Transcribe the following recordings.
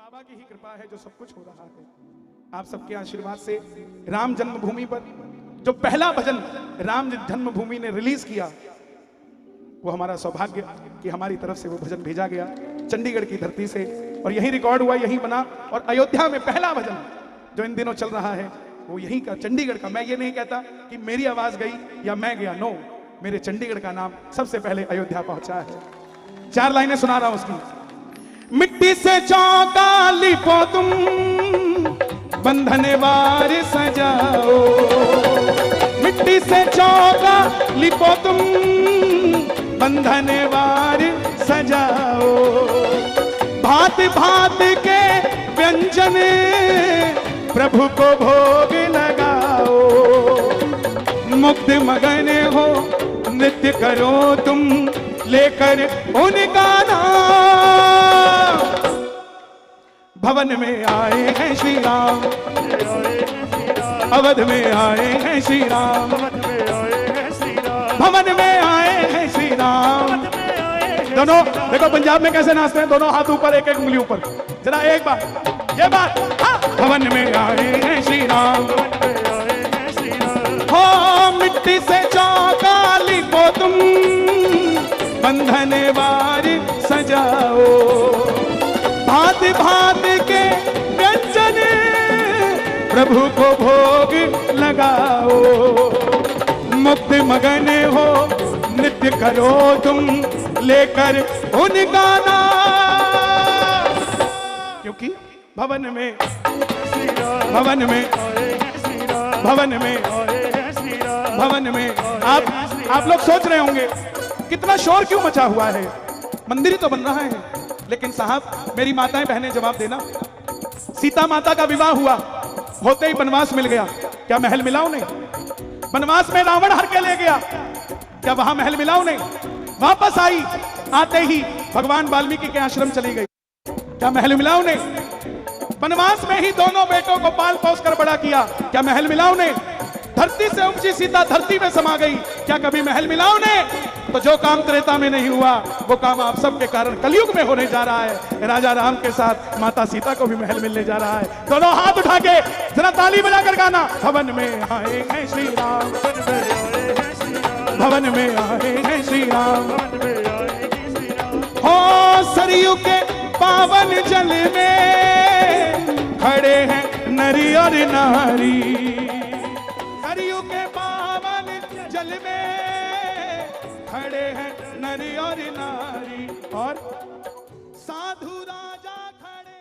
बाबा की ही कृपा है जो सब कुछ हो रहा है। आप सबके आशीर्वाद से राम जन्मभूमि पर जो पहला भजन राम जन्मभूमि ने रिलीज किया, वो हमारा सौभाग्य कि हमारी तरफ से वो भजन भेजा गया चंडीगढ़ की धरती से, और यही रिकॉर्ड हुआ, यही बना। और अयोध्या में पहला भजन जो इन दिनों चल रहा है वो यही का, चंडीगढ़ का। मैं ये नहीं कहता कि मेरी आवाज गई या मैं गया, नो, मेरे चंडीगढ़ का नाम सबसे पहले अयोध्या पहुंचा है। 4 लाइनें सुना रहा हूं उसकी। मिट्टी से चौका लिपो तुम, बंधन वार सजाओ, मिट्टी से चौका लिपो तुम, बंधन वार सजाओ, भांति भांति के व्यंजन प्रभु को भोग लगाओ, मुग्ध मगन हो नृत्य करो तुम, लेकर उनका नाम। भवन में आए हैं श्री राम, अवध में आए हैं श्री राम, भवन में आए हैं श्री राम। दोनों देखो पंजाब में कैसे नाचते हैं, दोनों हाथ ऊपर, एक एक उंगली ऊपर। जरा एक बार ये बात, हाँ। भवन में आए हैं श्री राम, हो मिट्टी से चौका लिपो तुम, बंधन वार सजाओ, भांति भांति के व्यंजन प्रभु को भोग लगाओ, मुक्त मगन हो नृत्य करो तुम, लेकर उनका नाम। क्योंकि भवन में भवन में भवन में भवन में आप लोग सोच रहे होंगे कितना शोर क्यों मचा हुआ है, मंदिर ही तो बन रहा है। लेकिन साहब, मेरी माताएं बहनें जवाब देना, सीता माता का विवाह हुआ, होते ही वनवास मिल गया, क्या महल मिला उन्हें? वनवास में रावण हर के ले गया, क्या वहां महल मिला उन्हें? वापस आई, आते ही भगवान वाल्मीकि के आश्रम चली गई, क्या महल मिला उन्हें? वनवास में ही दोनों बेटों को पाल पोस कर बड़ा किया, क्या महल मिला उन्हें? धरती से उपजी सीता धरती में समा गई, क्या कभी महल मिला उन्हें? तो जो काम त्रेता में नहीं हुआ, वो काम आप सबके कारण कलयुग में होने जा रहा है। राजा राम के साथ माता सीता को भी महल मिलने जा रहा है। दोनों हाथ उठा के जरा ताली बजाकर गाना। भवन में आए हैं श्री राम, भवन में आए हैं श्री राम, हो सरयू के पावन जल में खड़े हैं नरी और नारी, सरयू के पावन जल में खड़े हैं नरी और नारी, और साधु राजा खड़े।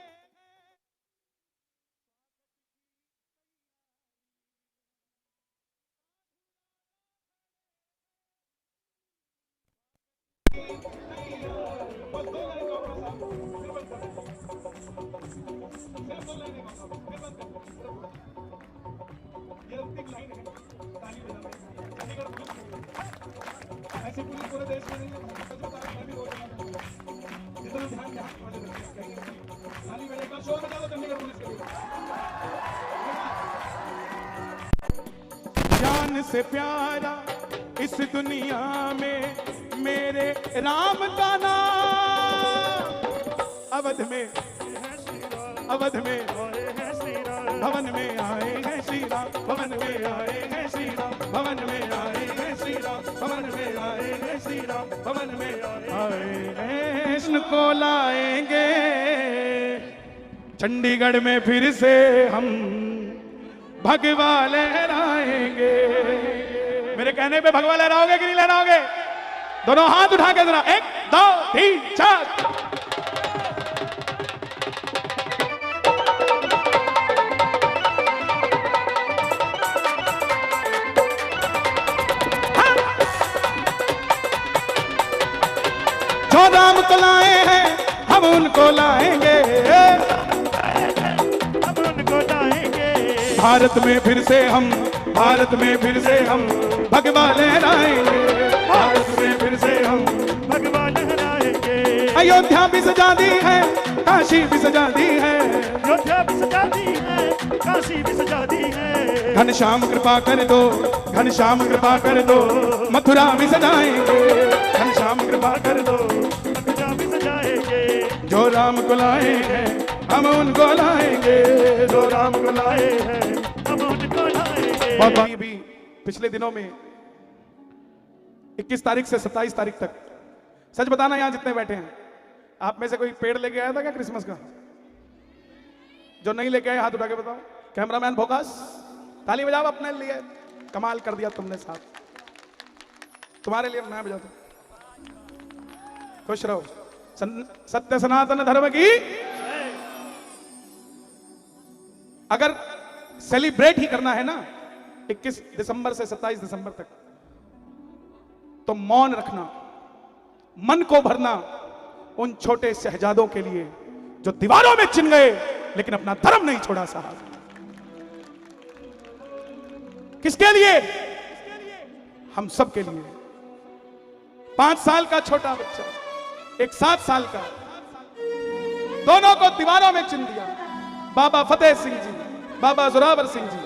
ऐसे पूरे देश में नहीं है, जितना ध्यान ताली बजेगा, शोर बजा दो चंडीगढ़ पुलिस के लिए। जान से प्यारा इस दुनिया में मेरे राम का नाम, अवध में अवध में भवन में आए हैं श्री राम, भवन में आए हैं श्री राम, भवन में आए हैं श्री राम, भवन में आए हैं श्री राम, भवन में आए हैं। कृष्ण को लाएंगे चंडीगढ़ में फिर से हम, भगवा लहराएंगे। मेरे कहने पे भगवा लहराओगे कि नहीं लहराओगे? दोनों हाथ उठा के जरा, 1 2 3 4। जो राम को लाए हैं हम उनको लाएंगे, हम उनको लाएंगे। भारत में फिर से हम, भारत में फिर से हम भगवा लहराएंगे, भारत में फिर से हम भगवा लहराएंगे। अयोध्या भी सजा दी है, काशी भी सजा दी है, अयोध्या भी सजा दी है, काशी भी सजा दी है। घनश्याम कृपा कर दो, घनश्याम कृपा कर दो, मथुरा भी सजाएंगे, घनश्याम कृपा कर दो, मथुरा भी सजाएंगे। जो राम को लाए हैं हम उनको लाएंगे, जो राम को लाए हैं हम उनको लाएंगे। बाबा भी पिछले दिनों में 21 तारीख से 27 तारीख तक, सच बताना यहां जितने बैठे हैं, आप में से कोई पेड़ लेके आया था क्या क्रिसमस का? जो नहीं लेके आए हाथ उठा के बताओ। कैमरामैन फोकस, ताली बजाओ अपने लिए, कमाल कर दिया तुमने साहब, तुम्हारे लिए मैं बजाता हूं। खुश रहो। सत्य सनातन धर्म की अगर सेलिब्रेट ही करना है ना 21 दिसंबर से 27 दिसंबर तक, तो मौन रखना, मन को भरना उन छोटे शहजादों के लिए जो दीवारों में चिन गए लेकिन अपना धर्म नहीं छोड़ा साहब। किसके लिए? हम सब के लिए। 5 साल का छोटा बच्चा, एक 7 साल का, दोनों को दीवारों में चिन दिया। बाबा फतेह सिंह जी, बाबा जोरावर सिंह जी।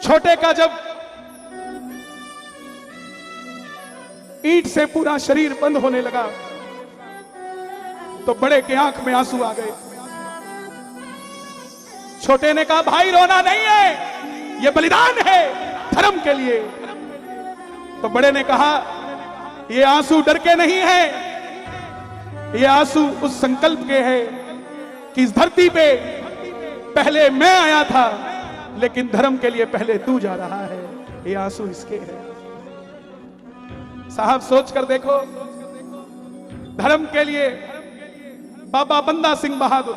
छोटे का जब ईंट से पूरा शरीर बंद होने लगा तो बड़े के आंख में आंसू आ गए। छोटे ने कहा भाई रोना नहीं है, ये बलिदान है धर्म के लिए। तो बड़े ने कहा ये आंसू डर के नहीं है, ये आंसू उस संकल्प के है कि इस धरती पे पहले मैं आया था लेकिन धर्म के लिए पहले तू जा रहा है। ये आंसू इसके है साहब। सोच कर देखो, धर्म के लिए बाबा बंदा सिंह बहादुर,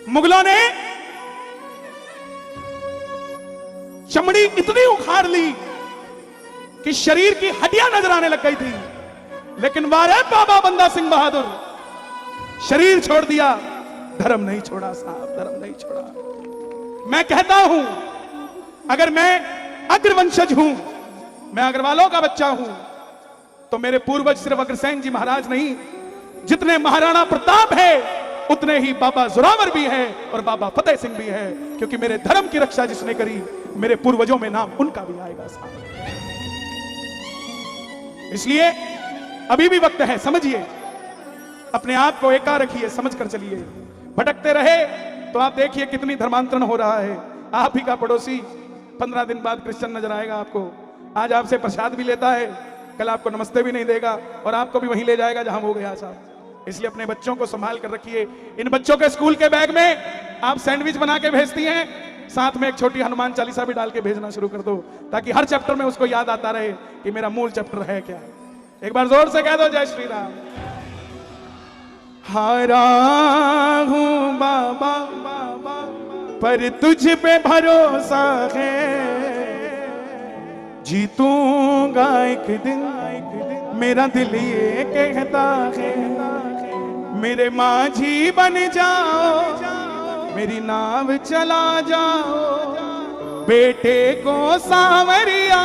मुगलों ने चमड़ी इतनी उखाड़ ली कि शरीर की हड्डियां नजर आने लग गई थी, लेकिन वारे बाबा बंदा सिंह बहादुर शरीर छोड़ दिया, धर्म नहीं छोड़ा साहब, धर्म नहीं छोड़ा। मैं कहता हूं अगर मैं अग्रवंशज हूं, मैं अग्रवालों का बच्चा हूं, तो मेरे पूर्वज सिर्फ अग्रसेन जी महाराज नहीं, जितने महाराणा प्रताप है उतने ही बाबा जोरावर भी है और बाबा फतेह सिंह भी है, क्योंकि मेरे धर्म की रक्षा जिसने करी मेरे पूर्वजों में नाम उनका भी आएगा साहब। इसलिए अभी भी वक्त है, समझिए, अपने आप को एका रखिए, समझ कर चलिए। भटकते रहे तो आप देखिए कितनी धर्मांतरण हो रहा है। आप ही का पड़ोसी 15 दिन बाद क्रिश्चियन नजर आएगा आपको, आज आपसे प्रसाद भी लेता है, कल आपको नमस्ते भी नहीं देगा और आपको भी वहीं ले जाएगा जहां वो गया साहब। इसलिए अपने बच्चों को संभाल कर रखिए। इन बच्चों के स्कूल के बैग में आप सैंडविच बना के भेजती हैं, साथ में एक छोटी हनुमान चालीसा भी डाल के भेजना शुरू कर दो, ताकि हर चैप्टर में उसको याद आता रहे कि मेरा मूल चैप्टर है क्या। एक बार जोर से कह दो जय श्री राम। हारा हूं बाबा पर तुझ पे भरोसा है, जीतूंगा एक दिन मेरा दिल ये कहता है। मेरे माझी बन जाओ, मेरी नाव चला जाओ, बेटे को सांवरिया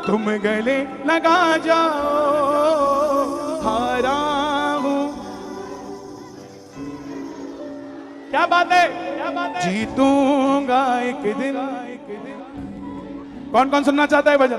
तुम गले लगा जाओ। हारा हूं, क्या बात है, जीतूंगा एक दिन। कौन कौन सुनना चाहता है भजन?